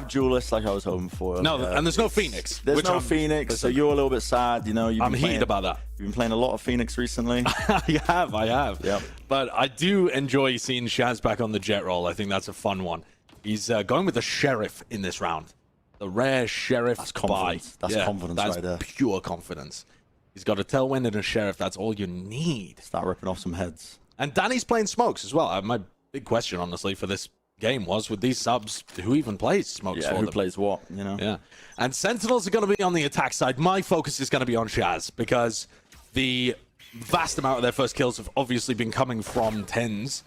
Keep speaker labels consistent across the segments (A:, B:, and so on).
A: have duelists like I was hoping for.
B: No, and there's no Phoenix.
A: There's no Phoenix, so you're a little bit sad. You know,
B: I'm heated about that.
A: You've been playing a lot of Phoenix recently.
B: I have.
A: Yep.
B: But I do enjoy seeing Shaz back on the jet roll. I think that's a fun one. He's going with the Sheriff in this round. The rare Sheriff.
A: That's confidence. That's confidence right there.
B: Pure confidence. He's got a tailwind and a Sheriff. That's all you need.
A: Start ripping off some heads.
B: And Danny's playing smokes as well. My big question, honestly, for this game was, with these subs, who even plays smokes for
A: who
B: them?
A: plays what, you know?
B: Yeah. And Sentinels are going to be on the attack side. My focus is going to be on Shaz, because the vast amount of their first kills have obviously been coming from 10s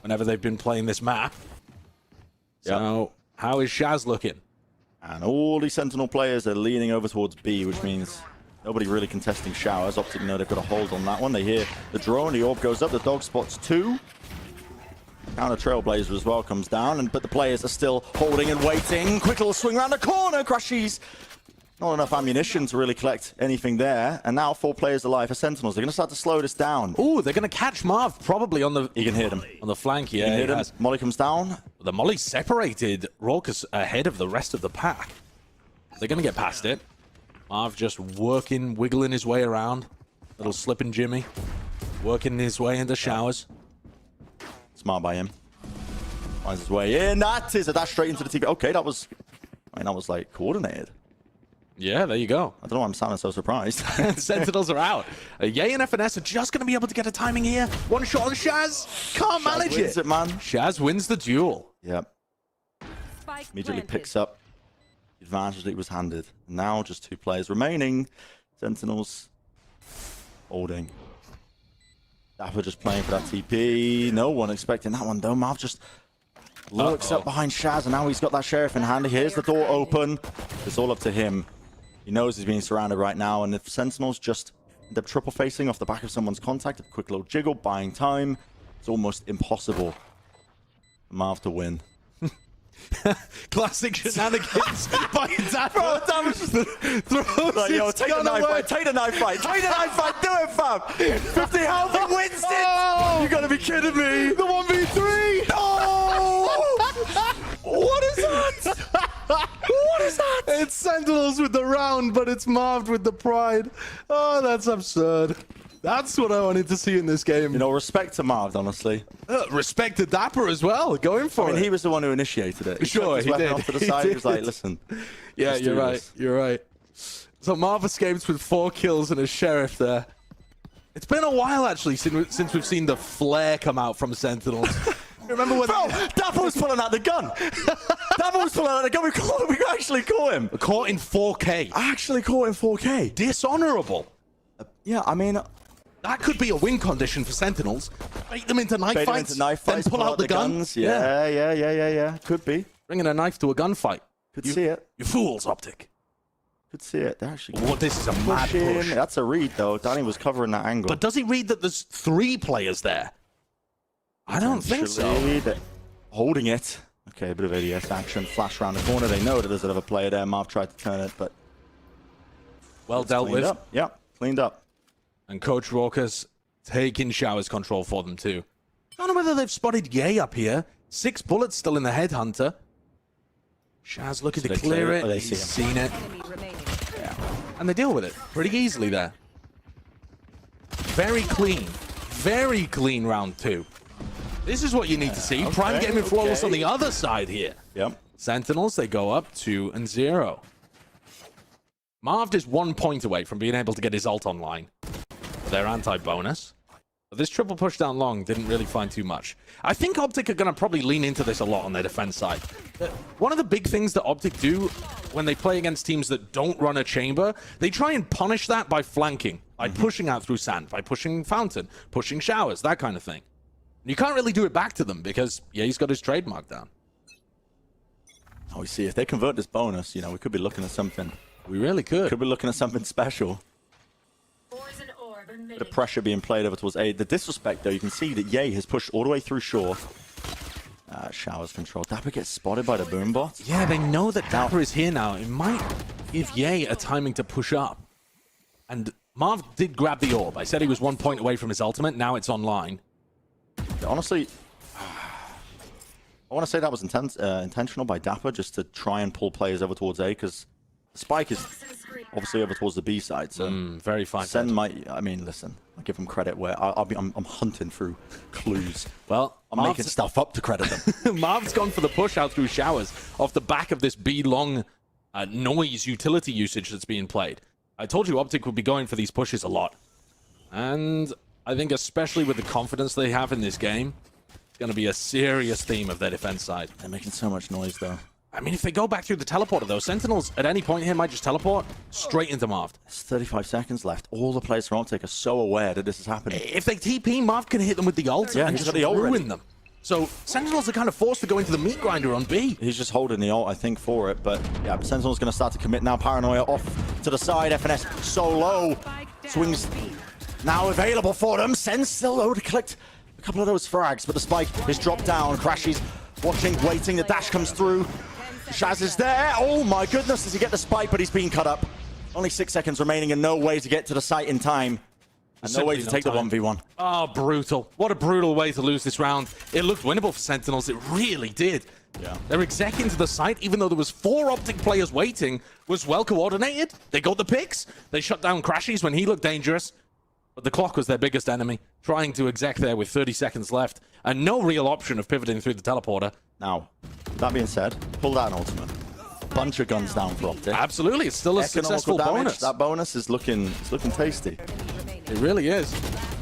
B: whenever they've been playing this map. So, how is Shaz looking?
A: And all these Sentinel players are leaning over towards B, which means nobody really contesting showers. OpTic know they've got a hold on that one. They hear the drone, the orb goes up, the dog spots 2. Counter Trailblazer as well comes down, but the players are still holding and waiting. Quick little swing around the corner, Crashies. Not enough ammunition to really collect anything there. And now 4 players alive for Sentinels. They're going to start to slow this down.
B: Ooh, they're going to catch Marv probably on the...
A: You can hit him.
B: On the flank, yeah.
A: You can hit him. Molly comes down.
B: The Molly separated Raucous ahead of the rest of the pack. They're going to get past it. Marv just working, wiggling his way around. Little slipping Jimmy. Working his way into showers.
A: Smart by him. Finds his way in. That is a dash straight into the TV. Okay, that was... I mean, that was like coordinated.
B: Yeah, there you go.
A: I don't know why I'm sounding so surprised.
B: Sentinels are out. Yay and FNS are just going to be able to get a timing here. One shot on Shaz. Can't manage
A: Shaz wins it, man.
B: Shaz wins the duel.
A: Yep. Immediately picks up the advantage that he was handed. Now just 2 players remaining. Sentinels holding. Dapper just playing for that TP. No one expecting that one though. Marv just lurks up behind Shaz, and now he's got that Sheriff in hand. Here's the door open. It's all up to him. He knows he's being surrounded right now, and if Sentinels just end up triple facing off the back of someone's contact, a quick little jiggle, buying time, it's almost impossible for Marv to win.
B: Classic shenanigans by Dapper.
A: Bro, Dapper's just
B: throws
A: like, yo, take the knife fight, take the knife fight, take the knife fight, do it, fam! 50 health, he wins it!
B: Oh!
A: You gotta be kidding me!
B: The 1v3!
A: Oh! What is that? What is that?
B: It's Sentinels with the round, but it's Marv with the pride. Oh, that's absurd. That's what I wanted to see in this game.
A: You know, respect to Marv, honestly.
B: Respect to Dapper as well, going for it.
A: I mean, he was the one who initiated it.
B: Sure, he did.
A: Off to the side. He was like, listen.
B: Yeah, you're right. You're right. So Marv escapes with 4 kills and a Sheriff there. It's been a while, actually, since we've seen the flare come out from Sentinels. Remember when...
A: Bro, Dapper was pulling out the gun. Dapper was pulling out the gun. We actually caught him.
B: Caught in 4K.
A: I actually caught in 4K.
B: Dishonorable.
A: Yeah, I mean...
B: That could be a win condition for Sentinels. Bait them into knife fights, then pull out the guns.
A: Yeah. Could be.
B: Bringing a knife to a gunfight.
A: Could see it.
B: You fools, OpTic.
A: Could see it. They're actually...
B: Well, this is a mad push.
A: That's a read, though. Danny was covering that angle.
B: But does he read that there's 3 players there? I don't think so.
A: Holding it. Okay, a bit of ADS action. Flash around the corner. They know that there's another player there. Marv tried to turn it, but...
B: Well dealt with.
A: Yeah, cleaned up.
B: And Coach Raucous taking Showers control for them too. I don't know whether they've spotted Yay up here. 6 bullets still in the Headhunter. Shaz looking to clear it. He's seen it. Yeah. And they deal with it pretty easily there. Very clean. Very clean round 2. This is what you need to see. Prime getting flawless on the other side here.
A: Yep.
B: Sentinels, they go up 2-0. Marv is 1 point away from being able to get his ult online. Their anti-bonus. But this triple push down long didn't really find too much. I think OpTic are going to probably lean into this a lot on their defense side. One of the big things that OpTic do when they play against teams that don't run a chamber, they try and punish that by flanking, by pushing out through sand, by pushing fountain, pushing showers, that kind of thing. And you can't really do it back to them because, yeah, he's got his trademark down.
A: Oh, we see, if they convert this bonus, you know, we could be looking at something.
B: We really could.
A: Could be looking at something special. The pressure being played over towards A. The disrespect, though, you can see that Yay has pushed all the way through shore. Showers control. Dapper gets spotted by the boom bot.
B: Yeah, they know that Dapper is here now. It might give Yay a timing to push up. And Marv did grab the orb. I said he was 1 point away from his ultimate. Now it's online.
A: Honestly, want to say that was intentional by Dapper, just to try and pull players over towards A, because the spike is obviously over towards the B side. So
B: very fine.
A: Sen might. I mean, listen, I give him credit where I'm hunting through clues.
B: Well,
A: I'm making stuff up to credit them.
B: Marv's gone for the push out through showers off the back of this B long noise utility usage that's being played. I told you OpTic would be going for these pushes a lot. And I think especially with the confidence they have in this game, it's going to be a serious theme of their defense side.
A: They're making so much noise, though.
B: I mean, if they go back through the teleporter, though, Sentinels at any point here might just teleport straight into Marv.
A: There's 35 seconds left. All the players from OpTic are so aware that this is happening.
B: If they TP, Marv can hit them with the ult and just ruin them. So Sentinels are kind of forced to go into the meat grinder on B.
A: He's just holding the ult, I think, for it. But yeah, Sentinel's going to start to commit now. Paranoia off to the side. FNS so low. Swings now available for them. Sen's still low to collect a couple of those frags, but the spike is dropped down. Crashes watching, waiting. The dash comes through. Shaz is there. Oh my goodness, does he get the spike? But he's being cut up. Only 6 seconds remaining and no way to get to the site in time. And no way to take the 1v1.
B: Oh, brutal. What a brutal way to lose this round. It looked winnable for Sentinels. It really did.
A: Yeah.
B: Their exec into the site, even though there was 4 OpTic players waiting, was well coordinated. They got the picks. They shut down Crashies when he looked dangerous. But the clock was their biggest enemy, trying to exec there with 30 seconds left, and no real option of pivoting through the teleporter.
A: Now, that being said, pull out an ultimate. Bunch of guns down for OpTic.
B: Absolutely, it's still a successful bonus.
A: That bonus is looking tasty.
B: It really is.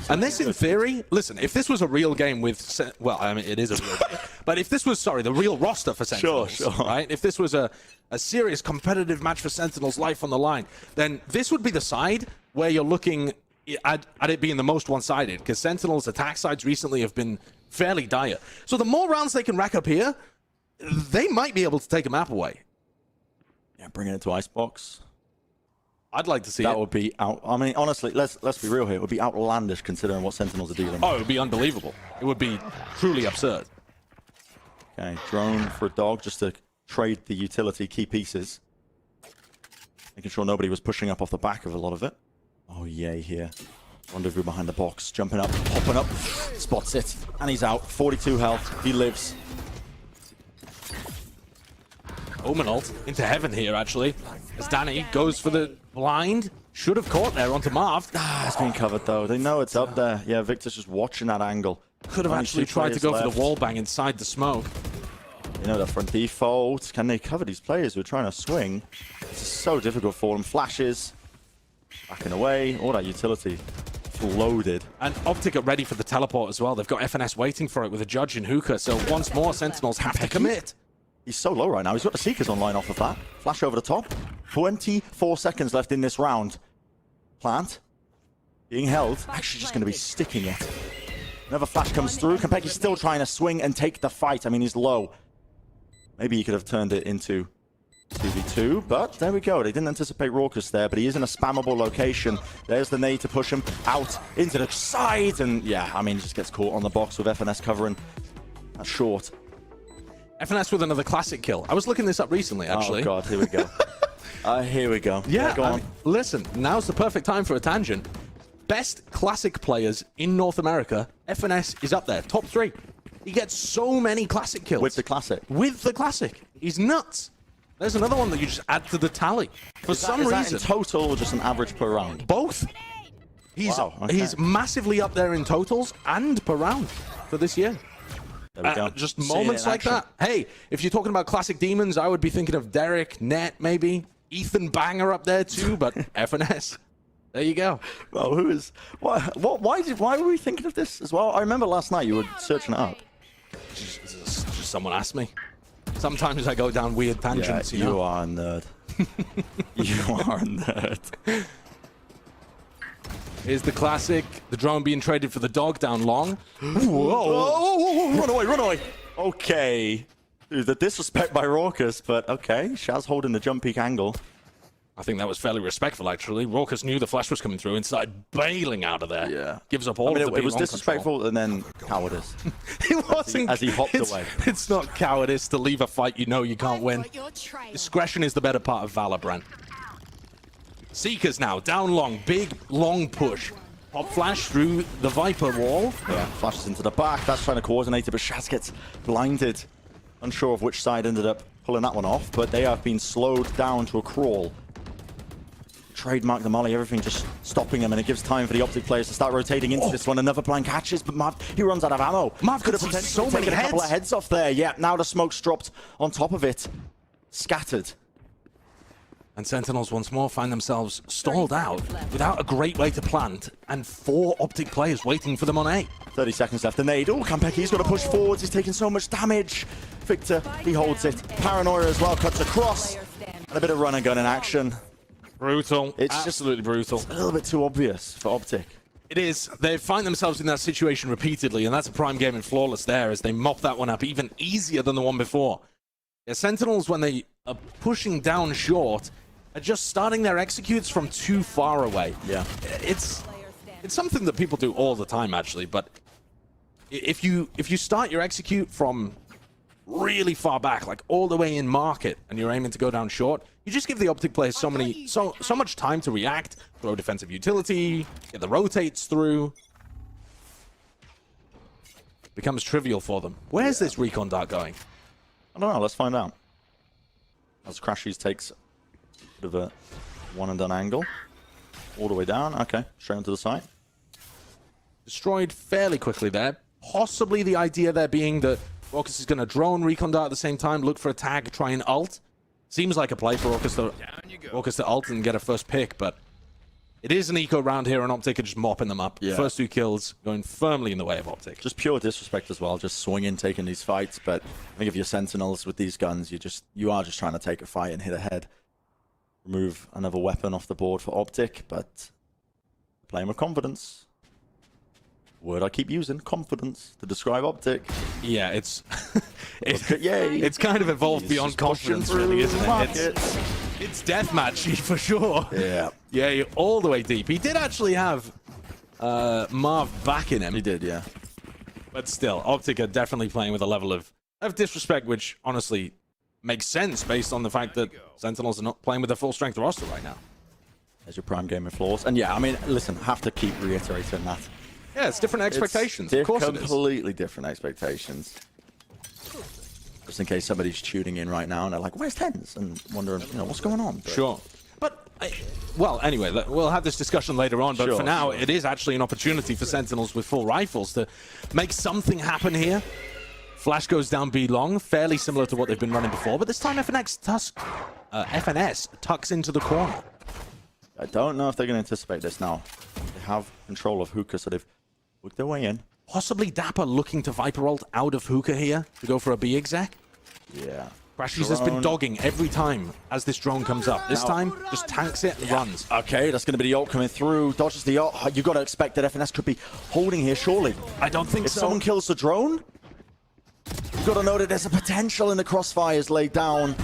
B: And this, in theory, listen, if this was a real game with, well, I mean, it is a real game, but if this was, the real roster for Sentinels,
A: sure.
B: right? If this was a serious competitive match for Sentinels' life on the line, then this would be the side where you're looking at it being the most one-sided, because Sentinels' attack sides recently have been fairly dire. So the more rounds they can rack up here, they might be able to take a map away.
A: Yeah, bringing it to Icebox.
B: I'd like to see
A: that would be out. I mean, honestly, let's be real here. It would be outlandish considering what Sentinels are dealing with.
B: Oh, it would be unbelievable. It would be truly absurd.
A: Okay, drone for a dog just to trade the utility key pieces. Making sure nobody was pushing up off the back of a lot of it. Oh, yay, here. Rendezvous behind the box. Jumping up, hopping up. Spots it. And he's out. 42 health. He lives.
B: Omen ult into heaven here, actually. As Danny goes for the blind. Should have caught there onto Marv.
A: It's been covered, though. They know it's up there. Yeah, Victor's just watching that angle.
B: Could have actually tried to go for the wall bang inside the smoke.
A: You know, they're front default. Can they cover these players who are trying to swing? This is so difficult for them. Flashes. Backing away. All that utility. Loaded.
B: And OpTic are ready for the teleport as well. They've got FNS waiting for it with a judge in hookah. So once more, Sentinels have to commit.
A: He's so low right now. He's got the Seekers online off of that. Flash over the top. 24 seconds left in this round. Plant. Being held. Actually just going to be sticking it. Another flash comes through. Kampeki's still trying to swing and take the fight. I mean, he's low. Maybe he could have turned it into 2v2, but there we go. They didn't anticipate Raucous there, but he is in a spammable location. There's the nade to push him out into the side, and yeah, I mean, just gets caught on the box with FNS covering. That's short.
B: FNS with another classic kill. I was looking this up recently, actually.
A: Oh god, here we go. Here we go.
B: Yeah,
A: go on.
B: Listen, now's the perfect time for a tangent. Best classic players in North America, FNS is up there, top 3. He gets so many classic kills.
A: With the classic.
B: With the classic. He's nuts. There's another one that you just add to the tally. For some reason.
A: Is that in total or just an average per round?
B: Both. He's massively up there in totals and per round for this year.
A: There we go.
B: Just moments like that. Hey, if you're talking about classic demons, I would be thinking of Derek, Net, maybe. Ethan Banger up there too, but FNS. There you go.
A: Well, who is... Why were we thinking of this as well? I remember last night you were searching it up.
B: Just someone asked me. Sometimes I go down weird tangents,
A: yeah, you are a nerd. You are a nerd.
B: Here's the classic. The drone being traded for the dog down long.
A: Whoa. Run away, run away. Okay. Dude, the disrespect by Raucous, but okay. Shaz holding the jump peak angle.
B: I think that was fairly respectful, actually. Raucous knew the flash was coming through and started bailing out of there.
A: Yeah.
B: Gives up all of the
A: it was disrespectful control. And then cowardice.
B: It wasn't.
A: As he hopped away.
B: It's not cowardice to leave a fight you know you can't win. Discretion is the better part of Valorant. Seekers now, down long, big, long push. Pop flash through the Viper wall.
A: Yeah, flashes into the back. That's trying to coordinate it, but Shaz gets blinded. Unsure of which side ended up pulling that one off, but they have been slowed down to a crawl. Trademark the molly, everything just stopping them, and it gives time for the OpTic players to start rotating into this one. Another blind catches, but Marv, he runs out of ammo.
B: Marv
A: could have
B: see
A: potentially
B: so many
A: taken a couple of
B: heads.
A: heads off there. Yeah, now the smoke's dropped on top of it. Scattered.
B: And Sentinels once more find themselves stalled out without a great way to plant, and 4 OpTic players waiting for them on A.
A: 30 seconds left. The nade. Oh, Kampeki's got to push forwards. He's taking so much damage. Victor, he holds it. Paranoia as well, cuts across. And a bit of run and gun in action.
B: Brutal.
A: It's
B: absolutely brutal.
A: A little bit too obvious for OpTic.
B: It is. They find themselves in that situation repeatedly, and that's a prime game in Flawless there, as they mop that one up even easier than the one before. Yeah, Sentinels, when they are pushing down short, are just starting their executes from too far away.
A: Yeah.
B: It's something that people do all the time, actually, but if you start your execute from really far back, like all the way in market, and you're aiming to go down short, you just give the OpTic players so much time to react, throw defensive utility, get the rotates through. Becomes trivial for them. Where's this recon dart going?
A: I don't know, let's find out. As Crashies takes a bit of a one and done angle. All the way down, okay, straight onto the side.
B: Destroyed fairly quickly there. Possibly the idea there being that Orcus is going to drone recon dart at the same time, look for a tag, try and ult. Seems like a play for Orcus to ult and get a first pick, but it is an eco round here, and OpTic are just mopping them up.
A: Yeah.
B: First 2 kills going firmly in the way of OpTic.
A: Just pure disrespect as well, just swinging, taking these fights. But I think if you're Sentinels with these guns, you are just trying to take a fight and hit ahead. Remove another weapon off the board for OpTic, but playing with confidence. Word I keep using, confidence, to describe OpTic.
B: Yeah, it's
A: Yay!
B: it's kind of evolved beyond confidence, really, isn't it? It's deathmatchy for sure.
A: Yeah.
B: Yeah, you're all the way deep. He did actually have Marv back in him.
A: He did, yeah.
B: But still, OpTic are definitely playing with a level of disrespect, which honestly makes sense based on the fact that Sentinels are not playing with a full strength roster right now.
A: There's your prime game of flaws. And yeah, I mean, listen, have to keep reiterating that.
B: Yeah, it's different expectations.
A: It's
B: of course it is.
A: completely different expectations. Just in case somebody's tuning in right now and they're like, where's Tens? And wondering, what's going on? But
B: sure. But, well, anyway, we'll have this discussion later on. But for now, it is actually an opportunity for Sentinels with full rifles to make something happen here. Flash goes down B long, fairly similar to what they've been running before. But this time, FNS tucks into the corner.
A: I don't know if they're going to anticipate this now. They have control of Hookah, so they've worked their way in.
B: Possibly Dapper looking to Viper ult out of Hookah here to go for a B exec.
A: Yeah.
B: Crashies has been dogging every time as this drone comes up. This time, just tanks it and runs.
A: Okay, that's going to be the ult coming through. Dodges the ult. You've got to expect that FNS could be holding here, surely.
B: I don't think
A: if
B: so.
A: If someone kills the drone, you've got to know that there's a potential in the crossfires laid down.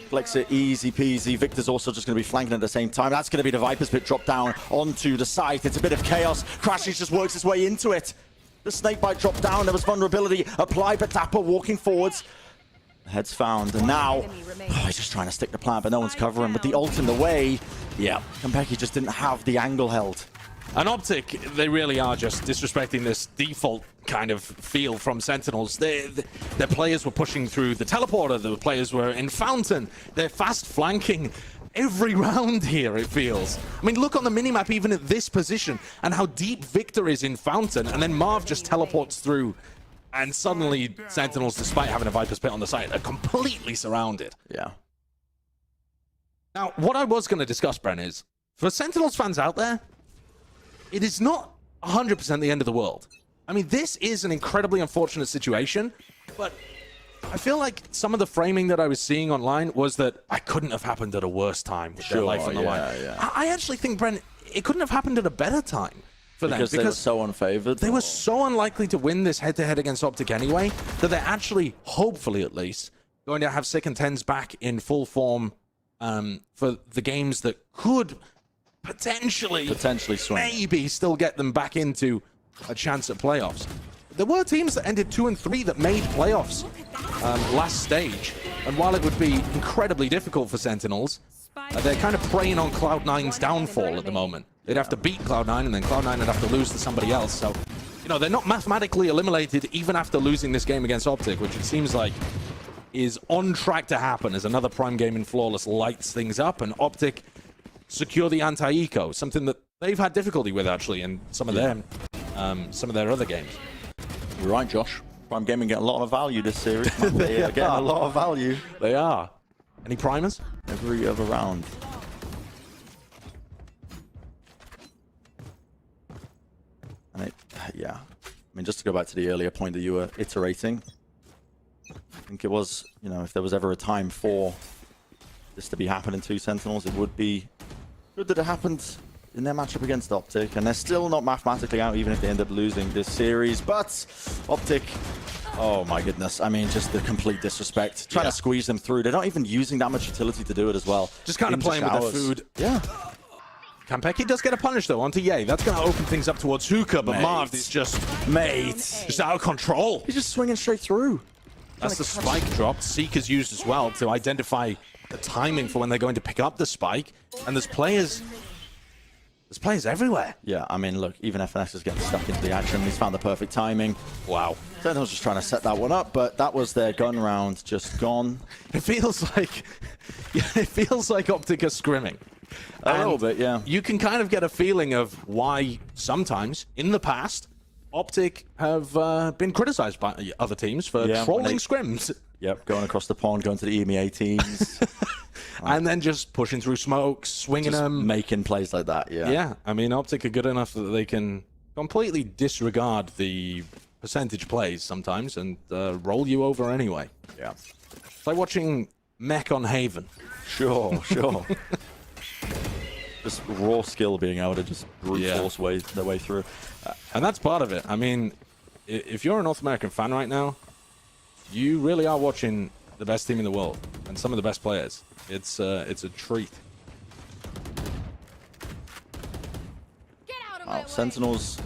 A: Flex it, easy peasy. Victor's also just going to be flanking at the same time. That's going to be the Viper's pit drop down onto the site. It's a bit of chaos. Crashies just works his way into it. The snakebite dropped down. There was vulnerability applied, but Dapper walking forwards. Head's found, and now he's just trying to stick the plant, but no one's covering. With the ult in the way, yeah, Kampecky just didn't have the angle held.
B: And OpTic, they really are just disrespecting this default kind of feel from Sentinels. Their players were pushing through the teleporter, the players were in Fountain. They're fast flanking every round here, it feels. I mean, look on the minimap even at this position and how deep Victor is in Fountain, and then Marv just teleports through, and suddenly Sentinels, despite having a Viper's Pit on the site, are completely surrounded.
A: Yeah.
B: Now, what I was going to discuss, Bren, is for Sentinels fans out there, it is not 100% the end of the world. I mean, this is an incredibly unfortunate situation, but I feel like some of the framing that I was seeing online was that I couldn't have happened at a worse time with their life on the line.
A: Yeah.
B: I actually think, Bren, it couldn't have happened at a better time for them.
A: Because they were so unfavored?
B: They were so unlikely to win this head-to-head against OpTic anyway, that they're actually, hopefully at least, going to have Sick and Tens back in full form for the games that could potentially swing, maybe still get them back into a chance at playoffs. There were teams that ended 2 and 3 that made playoffs last stage, and while it would be incredibly difficult for Sentinels, they're kind of preying on Cloud9's downfall at the moment. They'd have to beat Cloud9, and then Cloud9 would have to lose to somebody else. So, no, they're not mathematically eliminated even after losing this game against OpTic, which it seems like is on track to happen as another Prime game in Flawless lights things up and OpTic secure the anti-eco, something that they've had difficulty with actually in some of their other games.
A: You're right, Josh. Prime Gaming get a lot of value this series. They are getting a lot of value.
B: They are. Any primers?
A: Every other round. And yeah. I mean, just to go back to the earlier point that you were iterating, I think it was, you know, if there was ever a time for this to be happening to Sentinels, it would be good that it happened in their matchup against OpTic, and they're still not mathematically out even if they end up losing this series. But OpTic, oh my goodness, I mean, just the complete disrespect. Trying to squeeze them through. They're not even using that much utility to do it as well.
B: Just kind of playing with their food.
A: Yeah.
B: Campeki does get a punish though onto Ye. That's going to open things up towards Hookah, but Marv is just out of control.
A: He's just swinging straight through.
B: That's the spike drop. Seeker's used as well to identify the timing for when they're going to pick up the spike. And there's players everywhere.
A: Yeah, I mean, look, even FNX is getting stuck into the action. He's found the perfect timing.
B: Wow.
A: Sentinels just trying to set that one up, but that was their gun round just gone.
B: It feels like OpTic are scrimming.
A: A little bit, yeah.
B: You can kind of get a feeling of why sometimes in the past OpTic have been criticized by other teams for trolling scrims.
A: Yep, going across the pond, going to the EMEA teams.
B: And then just pushing through smokes, swinging them.
A: Making plays like that, yeah.
B: Yeah, I mean, OpTic are good enough that they can completely disregard the percentage plays sometimes and roll you over anyway.
A: Yeah.
B: It's like watching Mech on Haven.
A: Sure. Just raw skill being able to just brute force their way through.
B: And that's part of it. I mean, if you're a North American fan right now, you really are watching the best team in the world and some of the best players. It's a treat.
A: Wow, Sentinels.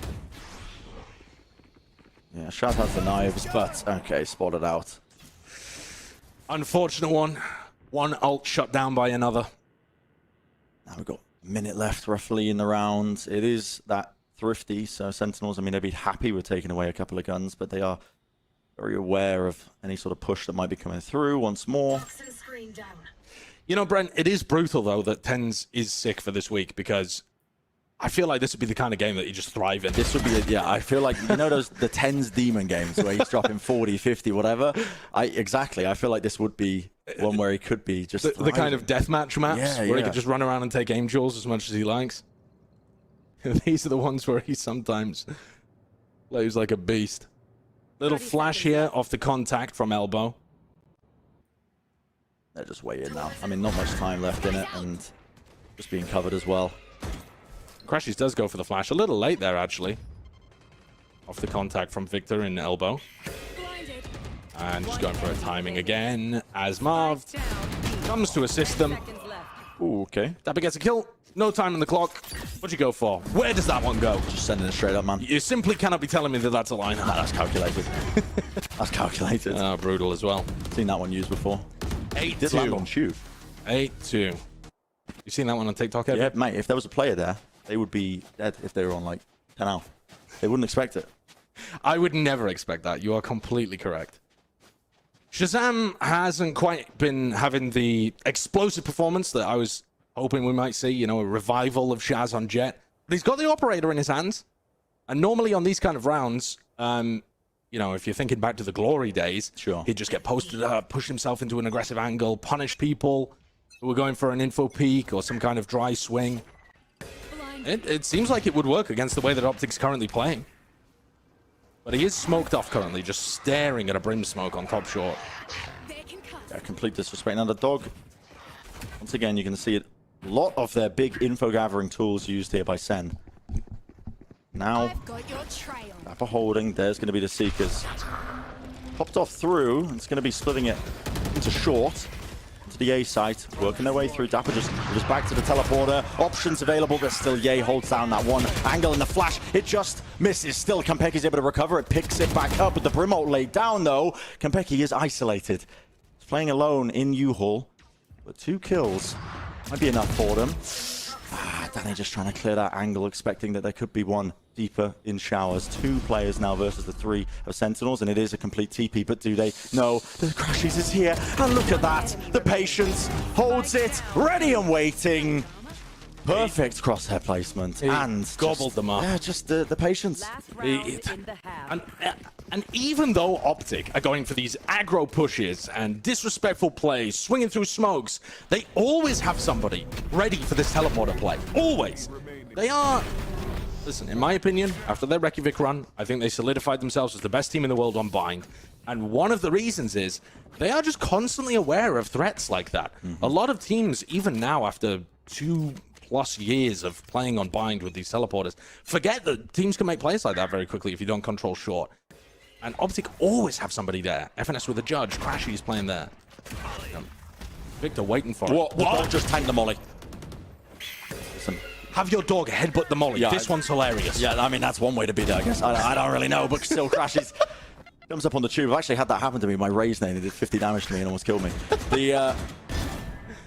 A: Yeah, Shad has the knives, but okay, spotted out.
B: Unfortunate one. One ult shut down by another.
A: Now we've got a minute left roughly in the round. It is that thrifty, so Sentinels, I mean, they'd be happy with taking away a couple of guns, but they are very aware of any sort of push that might be coming through once more.
B: You know, Brent, it is brutal, though, that TenZ is sick for this week, because I feel like this would be the kind of game that you just thrive in.
A: This would be, I feel like, you know, the TenZ demon games where he's dropping 40, 50, whatever? Exactly. I feel like this would be one where he could be just
B: the kind of deathmatch maps where he could just run around and take aim jewels as much as he likes. These are the ones where he sometimes plays like a beast. Little flash here off the contact from elbow.
A: They're just way in now. I mean, not much time left in it, and just being covered as well.
B: Crashies does go for the flash. A little late there, actually. Off the contact from Victor in elbow. And just going for a timing again as Marv comes to assist them.
A: Ooh, okay.
B: Dabba gets a kill. No time on the clock. What'd you go for? Where does that one go?
A: Just sending it straight up, man.
B: You simply cannot be telling me that that's a line.
A: Nah, that's calculated. That's calculated.
B: Oh, brutal as well.
A: Seen that one used before.
B: 8-2.
A: Did land on shoot.
B: 8-2. You seen that one on TikTok, Evan?
A: Yeah, mate. If there was a player there, they would be dead if they were on like 10 out. They wouldn't expect it.
B: I would never expect that. You are completely correct. Shazam hasn't quite been having the explosive performance that I was hoping we might see, you know, a revival of Shaz on Jet. But he's got the operator in his hands. And normally on these kind of rounds, you know, if you're thinking back to the glory days, he'd just get posted up, push himself into an aggressive angle, punish people who were going for an info peek or some kind of dry swing. It seems like it would work against the way that OpTic's currently playing. But he is smoked off currently, just staring at a brim smoke on top short.
A: Yeah, complete disrespect. Now the dog, once again, you can see it. A lot of their big info gathering tools used here by Sen. Now, Dapper holding. There's going to be the Seekers. Popped off through. It's going to be splitting it into short. To the A site, working their way through. Dapper just back to the teleporter. Options available, but still Ye holds down that one angle in the flash. It just misses. Still, Campecchi's able to recover it, picks it back up, but the brim ult laid down though. Campecchi is isolated. He's playing alone in U-Haul, but 2 kills might be enough for them. Danny just trying to clear that angle, expecting that there could be one deeper in showers. 2 players now versus the 3 of Sentinels, and it is a complete TP, but do they know the Crashies is here? And look at that, the patience holds it, ready and waiting. Perfect crosshair placement, and
B: gobbled them up.
A: Yeah, just the patience.
B: And even though OpTic are going for these aggro pushes and disrespectful plays, swinging through smokes, they always have somebody ready for this teleporter play. Always. They are... Listen, in my opinion, after their Reykjavik run, I think they solidified themselves as the best team in the world on Bind. And one of the reasons is they are just constantly aware of threats like that. A lot of teams, even now after 2+ years of playing on Bind with these teleporters, forget that teams can make plays like that very quickly if you don't control short. And OpTic always have somebody there. FNS with a judge, Crashy's playing there. Victor waiting for it.
A: What? Just tank the molly. Listen.
B: Have your dog headbutt the molly. Yeah, this one's hilarious.
A: Yeah, I mean, that's one way to be there, I guess. I don't really know, but still Crashes comes up on the tube. I've actually had that happen to me. My Raze name, he did 50 damage to me and almost killed me. The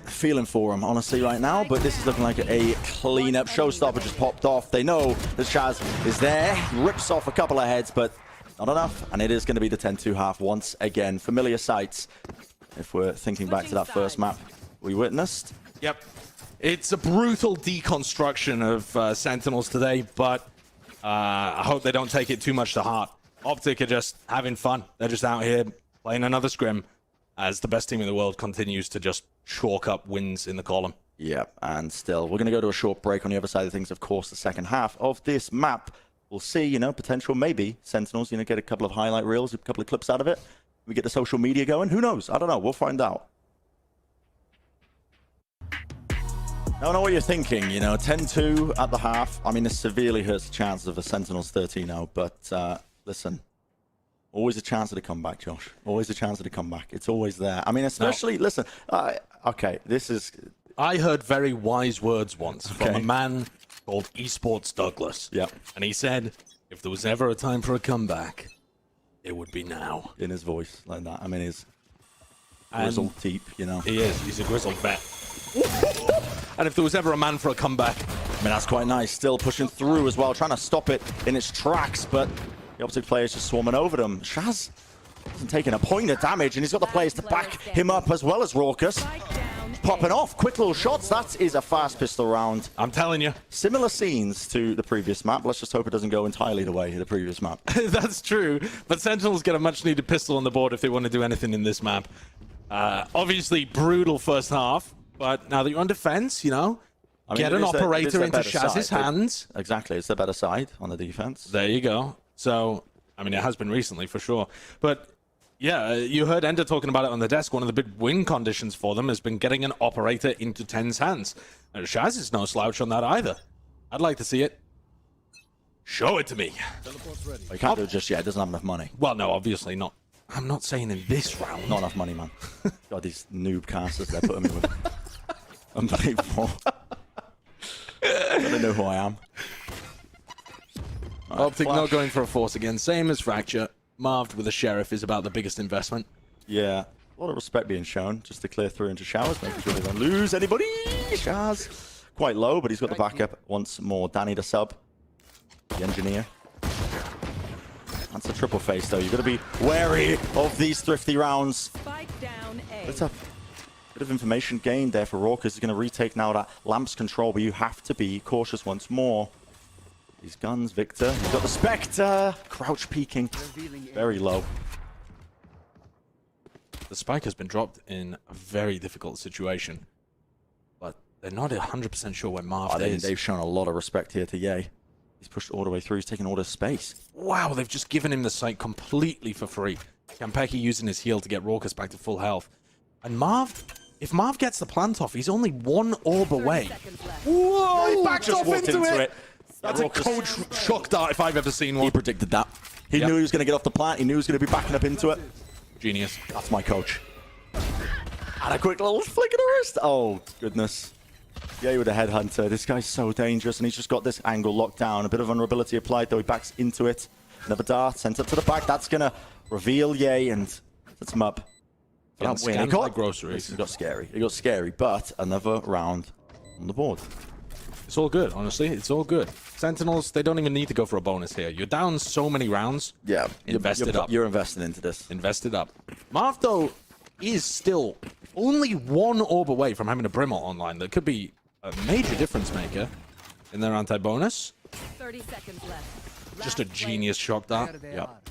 A: feeling for him, honestly, right now, but this is looking like a clean-up. Showstopper just popped off. They know that Shaz is there. Rips off a couple of heads, but not enough, and it is going to be the 10-2 half once again. Familiar sights, if we're thinking back to that first map we witnessed.
B: Yep. It's a brutal deconstruction of Sentinels today, but I hope they don't take it too much to heart. OpTic are just having fun. They're just out here playing another scrim as the best team in the world continues to just chalk up wins in the column.
A: Yep, and still, we're going to go to a short break. On the other side of things, of course, the second half of this map. We'll see, you know, potential maybe Sentinels, you know, get a couple of highlight reels, a couple of clips out of it. We get the social media going. Who knows? I don't know. We'll find out. I don't know what you're thinking, you know, 10-2 at the half. I mean, this severely hurts the chances of the Sentinels 13-0, but listen, always a chance of the comeback, Josh. Always a chance of the comeback. It's always there. I mean, especially, listen, okay, this is...
B: I heard very wise words once from a man called Esports Douglas.
A: Yeah.
B: And he said, if there was ever a time for a comeback, it would be now.
A: In his voice, like that. I mean, he's grizzled deep, you know.
B: He is. He's a grizzled vet. And if there was ever a man for a comeback...
A: I mean, that's quite nice. Still pushing through as well, trying to stop it in its tracks, but the opposite player's just swarming over them. Shaz isn't taking a point of damage, and he's got the players to back him up as well as Raucus. Popping off, quick little shots. That is a fast pistol round.
B: I'm telling you.
A: Similar scenes to the previous map. Let's just hope it doesn't go entirely the way of the previous map.
B: That's true. But Sentinels get a much needed pistol on the board if they want to do anything in this map. Obviously, brutal first half. But now that you're on defense, you know, I mean, get an operator into Shaz's hands.
A: Exactly. It's the better side on the defense.
B: There you go. So, I mean, it has been recently for sure. But... yeah, you heard Ender talking about it on the desk. One of the big win conditions for them has been getting an operator into 10's hands. And Shaz is no slouch on that either. I'd like to see it. Show it to me.
A: Well, you can't do it just yet. It doesn't have enough money.
B: Well, no, obviously not. I'm not saying in this round.
A: Not enough money, man. God, these noob casters they're putting me with. Unbelievable. I don't know who I am.
B: OpTic not going for a force again. Same as Fracture. Marved with a Sheriff is about the biggest investment.
A: Yeah, a lot of respect being shown just to clear through into Showers, making sure they don't lose anybody. Shaz quite low, but he's got the backup once more. Danny the sub, the engineer. That's a triple face though. You've got to be wary of these thrifty rounds. That's a bit of information gained there for Raucus. He's going to retake now that Lamp's control, but you have to be cautious once more. These guns, Victor. He's got the Spectre. Crouch peeking. Very low.
B: The spike has been dropped in a very difficult situation. But they're not 100% sure where Marv is.
A: They've shown a lot of respect here to Ye. He's pushed all the way through. He's taken all the space.
B: Wow, they've just given him the site completely for free. Kampeki using his heal to get Raucus back to full health. And Marv, if Marv gets the plant off, he's only one orb away. Whoa!
A: He backed off into it.
B: That's a coach shock dart if I've ever seen one.
A: He predicted that. He knew he was going to get off the plant. He knew he was going to be backing up into it.
B: Genius.
A: That's my coach. And a quick little flick of the wrist. Oh, goodness. Yeah, with a headhunter. This guy's so dangerous, and he's just got this angle locked down. A bit of vulnerability applied, though. He backs into it. Another dart sent up to the back. That's going to reveal Ye and sets him up.
B: For that win. It got like groceries.
A: It got scary. It got scary, but another round on the board.
B: It's all good, honestly. It's all good. Sentinels, they don't even need to go for a bonus here. You're down so many rounds.
A: Yeah.
B: Invest it up.
A: You're investing into this.
B: Invest it up. Marv, though, is still only one orb away from having a Brimmer online. That could be a major difference maker in their anti-bonus.
C: 30 seconds left.
B: Just a genius shock dart.
A: Yep.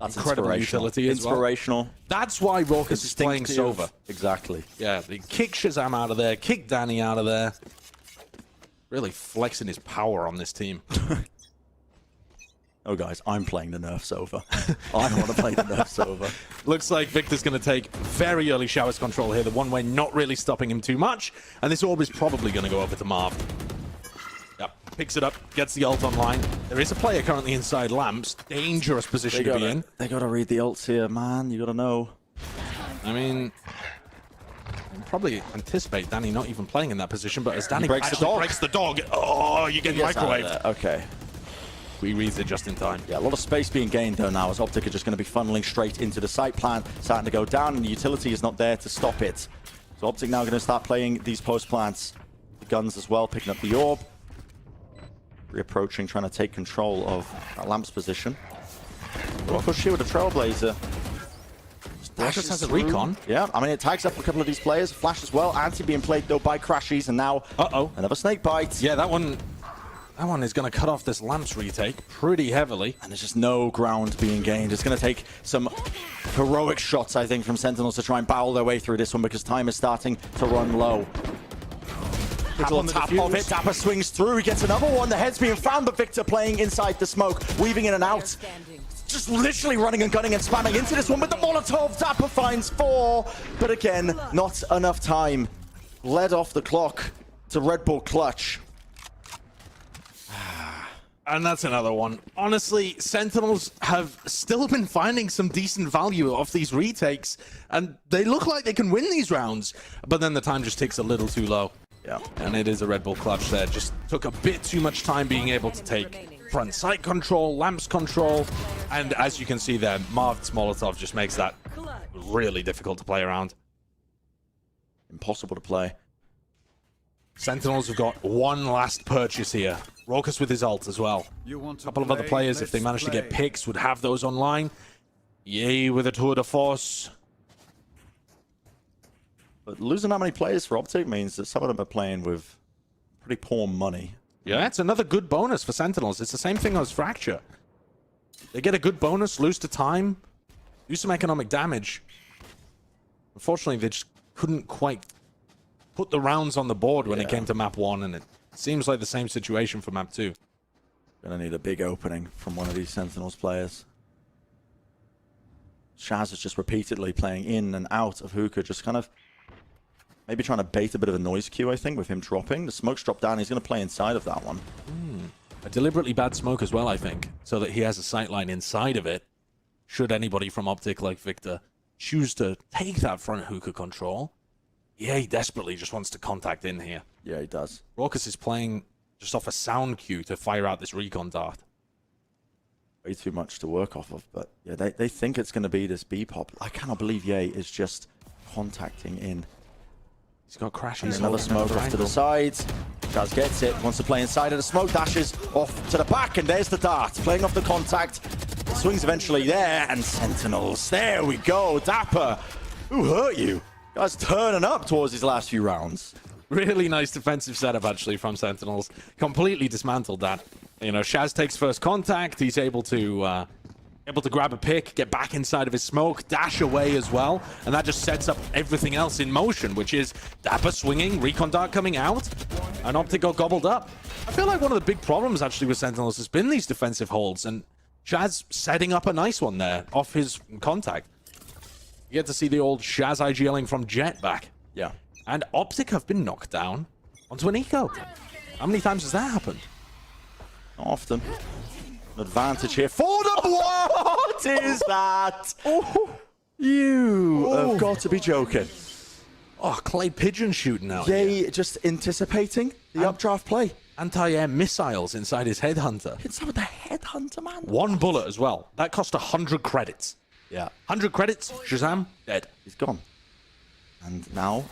A: That's
B: Incredible
A: inspirational.
B: utility as well.
A: Inspirational.
B: That's why Raucus is playing
A: Distinctive.
B: Sova.
A: Exactly.
B: Yeah, they kick Shazam out of there, kick Danny out of there. Really flexing his power on this team.
A: Oh, guys, I'm playing the nerf Sova. I want to play the nerf Sova.
B: Looks like Victor's going to take very early showers control here. The one way not really stopping him too much. And this orb is probably going to go over to Marv. Yep, picks it up, gets the ult online. There is a player currently inside Lamps. Dangerous position to be in.
A: They got to read the ults here, man. You got to know.
B: I mean, I'd probably anticipate Danny not even playing in that position, but as Danny
A: breaks the dog.
B: Oh, you get microwaved.
A: Okay.
B: We reads it just in time.
A: Yeah, a lot of space being gained though now as OpTic are just going to be funneling straight into the site plan, starting to go down, and the utility is not there to stop it. So OpTic now going to start playing these post plants. The guns as well, picking up the orb. Reapproaching, trying to take control of that Lamp's position. Push here with a Trailblazer.
B: Dashes has a recon.
A: Yeah, I mean, it tags up a couple of these players. Flash as well. Anti being played though by Crashies, and now another snake bite.
B: Yeah, that one is going to cut off this Lamps retake pretty heavily.
A: And there's just no ground being gained. It's going to take some heroic shots, I think, from Sentinels to try and barrel their way through this one because time is starting to run low. Little tap of it. Dapper swings through. He gets another one. The head's being found, but Victor playing inside the smoke, weaving in and out. Just literally running and gunning and spamming into this one with the Molotov. Dapper finds 4, but again, not enough time. Led off the clock to Red Bull Clutch.
B: And that's another one. Honestly, Sentinels have still been finding some decent value off these retakes, and they look like they can win these rounds, but then the time just ticks a little too low.
A: Yeah.
B: And it is a Red Bull Clutch there. Just took a bit too much time being able to take front sight control, Lamps control, and as you can see there, Marv's Molotov just makes that really difficult to play around.
A: Impossible to play.
B: Sentinels have got one last purchase here. Raucus with his ult as well. A couple of other players, if they manage to get picks, would have those online. Yay with a tour de force.
A: But losing that many players for OpTic means that some of them are playing with pretty poor money.
B: Yeah, it's another good bonus for Sentinels. It's the same thing as Fracture. They get a good bonus, lose to time, do some economic damage. Unfortunately, they just couldn't quite put the rounds on the board when it came to map 1, and it seems like the same situation for map 2.
A: Gonna need a big opening from one of these Sentinels players. Shaz is just repeatedly playing in and out of hookah, just kind of maybe trying to bait a bit of a noise cue, I think, with him dropping. The smoke's dropped down. He's going to play inside of that one.
B: A deliberately bad smoke as well, I think, so that he has a sightline inside of it. Should anybody from OpTic like Victor choose to take that front hookah control, yeah, he desperately just wants to contact in here.
A: Yeah, he does.
B: Raucus is playing just off a sound cue to fire out this recon dart.
A: Way too much to work off of, but yeah, they think it's going to be this B-pop. I cannot believe Ye is just contacting in.
B: He's got crashes.
A: Another smoke off to the sides. Chaz gets it, wants to play inside of the smoke, dashes off to the back, and there's the dart. Playing off the contact. Swings eventually there, and Sentinels. There we go. Dapper. Who hurt you? Guys turning up towards these last few rounds.
B: Really nice defensive setup, actually, from Sentinels. Completely dismantled that. You know, Shaz takes first contact. He's able to grab a pick, get back inside of his smoke, dash away as well. And that just sets up everything else in motion, which is Dapper swinging, recon dart coming out, and OpTic got gobbled up. I feel like one of the big problems, actually, with Sentinels has been these defensive holds, and Shaz setting up a nice one there off his contact. You get to see the old Shaz IGLing from Jet back.
A: Yeah.
B: And OpTic have been knocked down onto an eco. How many times has that happened?
A: Not often. An advantage here for them. What is that? You have got to be joking.
B: Oh, Clay Pigeon shooting out here.
A: They just anticipating the updraft play.
B: Anti-air missiles inside his headhunter.
A: Hit some of the headhunter, man.
B: One bullet as well. That cost 100 credits.
A: Yeah.
B: 100 credits, Shazam, dead.
A: He's gone. And now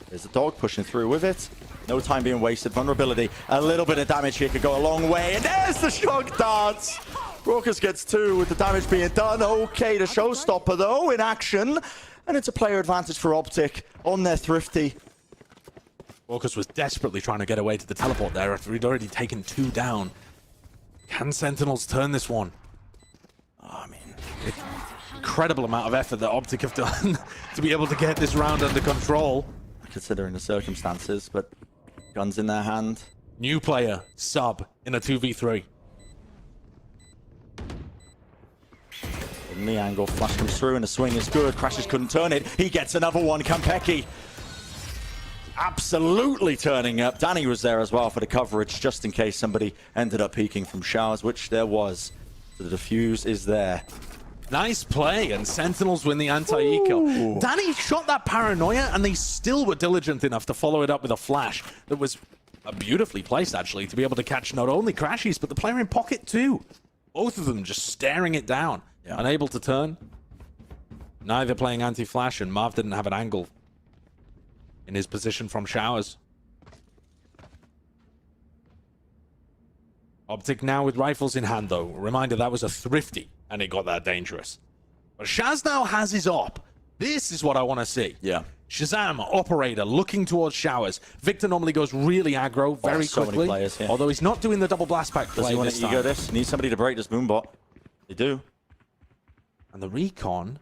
A: there's a dog pushing through with it. No time being wasted. Vulnerability. A little bit of damage here could go a long way. And there's the shock dance. Raucus gets 2 with the damage being done. Okay, the showstopper though in action. And it's a player advantage for OpTic on their Thrifty.
B: Raucus was desperately trying to get away to the teleport there after he'd already taken 2 down. Can Sentinels turn this one?
A: Oh, I mean,
B: Incredible amount of effort that OpTic have done to be able to get this round under control.
A: considering the circumstances, but guns in their hand.
B: New player, sub, in a 2v3.
A: In the angle, flash comes through and the swing is good. Crashes couldn't turn it. He gets another one. Kampeki absolutely turning up. Danny was there as well for the coverage, just in case somebody ended up peeking from showers, which there was. So the defuse is there.
B: Nice play, and Sentinels win the anti-eco. Danny shot that paranoia, and they still were diligent enough to follow it up with a flash that was beautifully placed, actually, to be able to catch not only Crashies, but the player in pocket too. Both of them just staring it down, unable to turn. Neither playing anti-flash, and Marv didn't have an angle in his position from showers. OpTic now with rifles in hand, though. Reminder, that was a thrifty, and it got that dangerous. But Shaz now has his op. This is what I want to see.
A: Yeah.
B: Shazam, operator, looking towards showers. Victor normally goes really aggro very
A: so
B: quickly.
A: many players here.
B: Although he's not doing the double blast back
A: Does
B: play
A: he want
B: this
A: to
B: time.
A: ego this? Need somebody to break this Moonbot. They do.
B: And the recon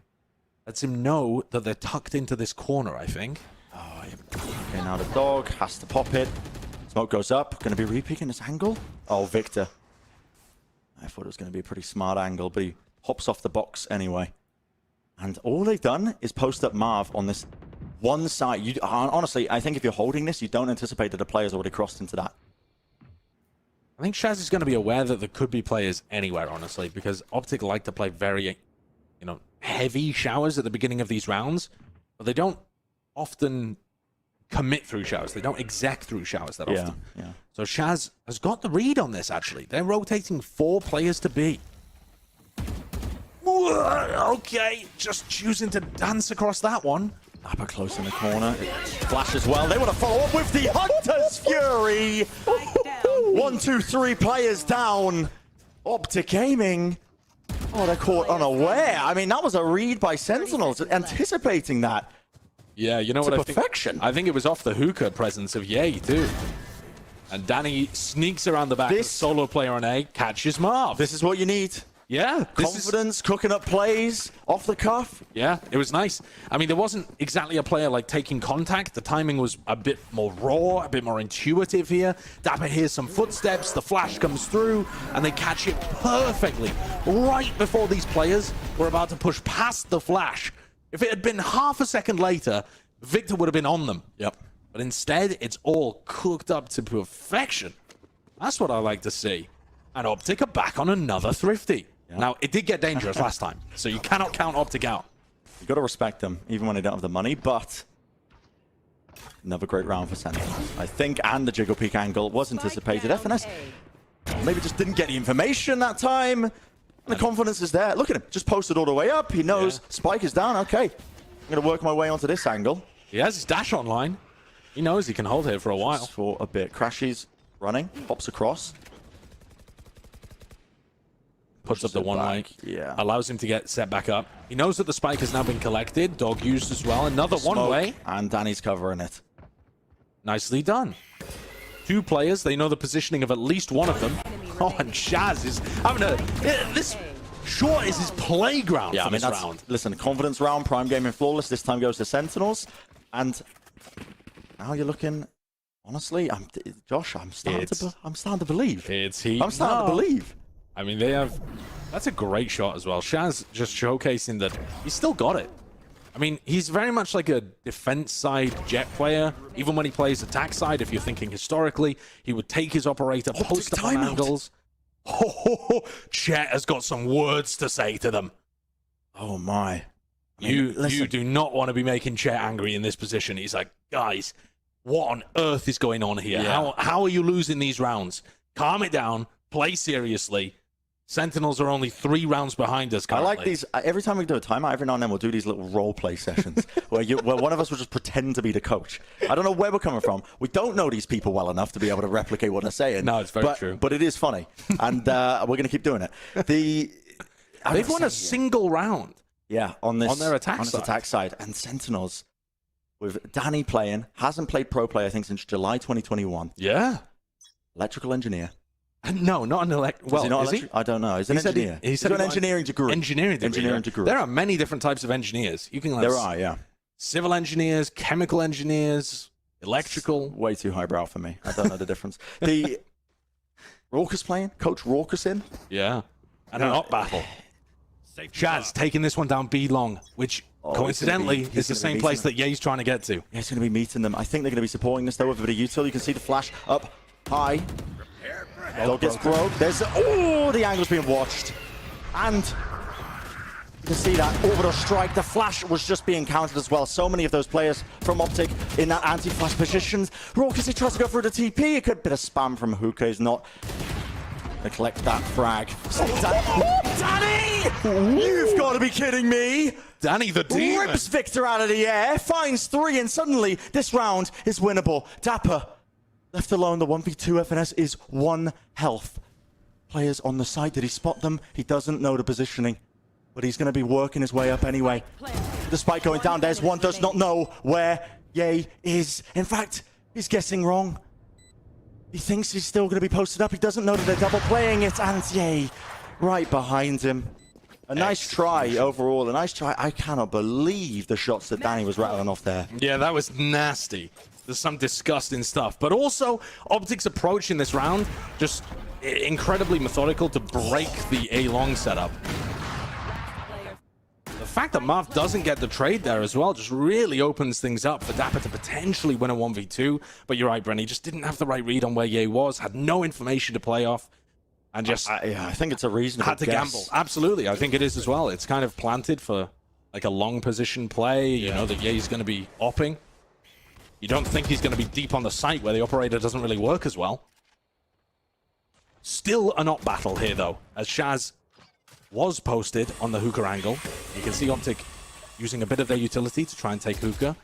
B: lets him know that they're tucked into this corner, I think.
A: Oh, okay, now the dog has to pop it. Smoke goes up. Going to be re-peeking this angle. Oh, Victor. I thought it was going to be a pretty smart angle, but he hops off the box anyway. And all they've done is post up Marv on this one side. Honestly, I think if you're holding this, you don't anticipate that the player's already crossed into that.
B: I think Shaz is going to be aware that there could be players anywhere, honestly, because OpTic like to play very, heavy showers at the beginning of these rounds, but they don't often commit through showers. They don't exec through showers that often.
A: Yeah.
B: So Shaz has got the read on this, actually. They're rotating 4 players to B. Okay, just choosing to dance across that one.
A: Nappa close in the corner. It flashes well. They want to follow up with the Hunter's Fury. 1, 2, 3 players down. OpTic aiming. Oh, they're caught unaware. I mean, that was a read by Sentinels, anticipating that.
B: Yeah, you know
A: To
B: what
A: perfection.
B: I think it was off the hookah presence of Ye, too. And Danny sneaks around the back.
A: This
B: solo player on A catches Marv.
A: This is what you need.
B: Yeah.
A: Confidence, cooking up plays, off the cuff.
B: Yeah, it was nice. I mean, there wasn't exactly a player like taking contact. The timing was a bit more raw, a bit more intuitive here. Dapper hears some footsteps, the flash comes through, and they catch it perfectly right before these players were about to push past the flash. If it had been half a second later, Victor would have been on them.
A: Yep.
B: But instead, it's all cooked up to perfection. That's what I like to see. And OpTic are back on another thrifty.
A: Yep.
B: Now, it did get dangerous last time, so you cannot count OpTic out.
A: You got to respect them, even when they don't have the money, but another great round for Sentinels. I think, and the jiggle peek angle was anticipated. FNS maybe just didn't get the information that time. And the confidence is there. Look at him, just posted all the way up. He knows Spike is down. Okay, I'm going to work my way onto this angle.
B: He has his dash online. He knows he can hold here for a while.
A: Just for a bit. Crashies running, pops across.
B: Puts up the one way.
A: Yeah.
B: Allows him to get set back up. He knows that the spike has now been collected. Dog used as well. Another one way.
A: And Danny's covering it.
B: Nicely done. 2 players. They know the positioning of at least one of them. Oh, and Shaz is having a... This short is his playground for this round.
A: Listen, confidence round, prime gaming flawless. This time goes to Sentinels. And now you're looking... Honestly, Josh, I'm starting to believe.
B: It's heat.
A: I'm starting to believe.
B: I mean, they have... That's a great shot as well. Shaz just showcasing that he's still got it. I mean, he's very much like a defense side jet player. Even when he plays attack side, if you're thinking historically, he would take his operator, post up on angles. Oh, Chet has got some words to say to them.
A: Oh my.
B: You do not want to be making Chet angry in this position. He's like, guys, what on earth is going on here?
A: Yeah.
B: How are you losing these rounds? Calm it down. Play seriously. Sentinels are only 3 rounds behind us
A: I
B: currently.
A: like these. Every time we do a timeout, every now and then we'll do these little role play sessions where one of us will just pretend to be the coach. I don't know where we're coming from. We don't know these people well enough to be able to replicate what they're saying.
B: No, it's very true.
A: But it is funny, and we're going to keep doing it.
B: They've won a single round.
A: Yeah, on their
B: attack
A: side. And Sentinels, with Danny playing, hasn't played pro play, I think, since July 2021.
B: Yeah.
A: Electrical engineer.
B: No, not an Well, is he?
A: I don't know. He's an engineer.
B: He's
A: got an engineering degree.
B: Engineering degree. There are many different types of engineers. You can have
A: There are, yeah.
B: civil engineers, chemical engineers, electrical.
A: Way too highbrow for me. I don't know the difference. The Raucus playing? Coach Raucus in?
B: Yeah. And an op battle. Shaz taking this one down B long, which coincidentally is the same place that Ye's trying to get to.
A: Yeah, he's going to be meeting them. I think they're going to be supporting this though with a bit of util. You can see the flash up high. Dog gets broke. There's the angle's being watched. And you can see that orbital strike. The flash was just being countered as well. So many of those players from OpTic in that anti-flash positions. Raucus, he tries to go through the TP. A good bit of spam from Hookah. He's not to collect that frag. Danny! You've got to be kidding me!
B: Danny the demon
A: Rips Victor out of the air, finds 3, and suddenly this round is winnable. Dapper, left alone, the 1v2 FNS is 1 health. Players on the side, did he spot them? He doesn't know the positioning, but he's going to be working his way up anyway. Despite going down, there's one, does not know where Ye is. In fact, he's guessing wrong. He thinks he's still going to be posted up. He doesn't know that they're double playing it, and Ye right behind him. A nice try overall, a nice try. I cannot believe the shots that Danny was rattling off there.
B: Yeah, that was nasty. There's some disgusting stuff. But also, OpTic's approach in this round, just incredibly methodical to break the A-long setup. The fact that Marv doesn't get the trade there as well just really opens things up for Dapper to potentially win a 1v2. But you're right, Brenny, he just didn't have the right read on where Ye was, had no information to play off. And just
A: I think it's a reasonable
B: had to gamble. Absolutely, I think it is as well. It's kind of planted for like a long position play. You know that Ye's going to be opping. You don't think he's going to be deep on the site where the operator doesn't really work as well. Still an op battle here though, as Shaz was posted on the Hookah angle. You can see OpTic using a bit of their utility to try and take Hookah.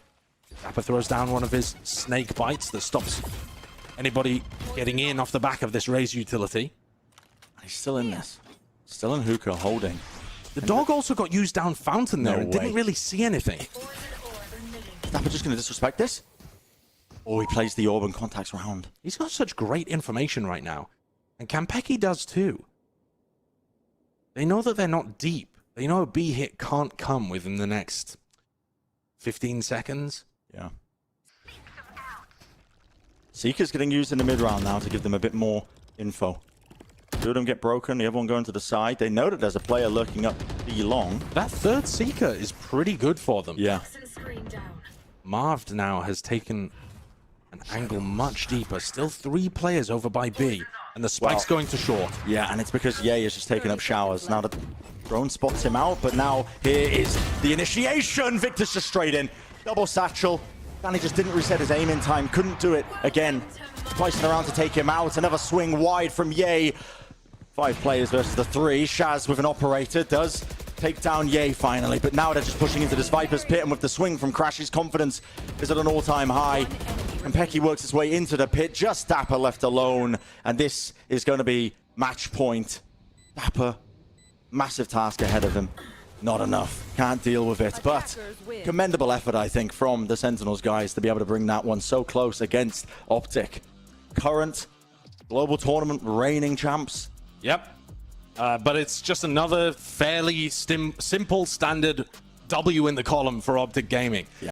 B: Dapper throws down one of his snake bites that stops anybody getting in off the back of this Raze utility.
A: He's still in this. Still in Hookah, holding.
B: The dog also got used down Fountain there and didn't really see anything.
A: Dapper just going to disrespect this? Or he plays the orb and contacts round.
B: He's got such great information right now. And Kampeki does too. They know that they're not deep. They know a B hit can't come within the next 15 seconds.
A: Yeah. Seeker's getting used in the mid round now to give them a bit more info. Two of them get broken, the other one going to the side. They know that there's a player lurking up B long.
B: That third Seeker is pretty good for them.
A: Yeah.
B: Marv now has taken an angle much deeper. Still 3 players over by B. And the spike's going to short.
A: Yeah, and it's because Ye is just taking up showers. Now the drone spots him out, but now here is the initiation. Victor's just straight in. Double satchel. Danny just didn't reset his aim in time. Couldn't do it again. Splicing around to take him out. Another swing wide from Ye. 5 players versus the 3. Shaz with an operator does take down Ye finally, but now they're just pushing into this Viper's pit, and with the swing from Crash, his confidence is at an all-time high. And Pecky works his way into the pit, just Dapper left alone, and this is going to be match point. Dapper, massive task ahead of him. Not enough, can't deal with it, but commendable effort, I think, from the Sentinels guys to be able to bring that one so close against OpTic. Current global tournament reigning champs.
B: Yep. But it's just another fairly simple, standard W in the column for OpTic Gaming. Yeah.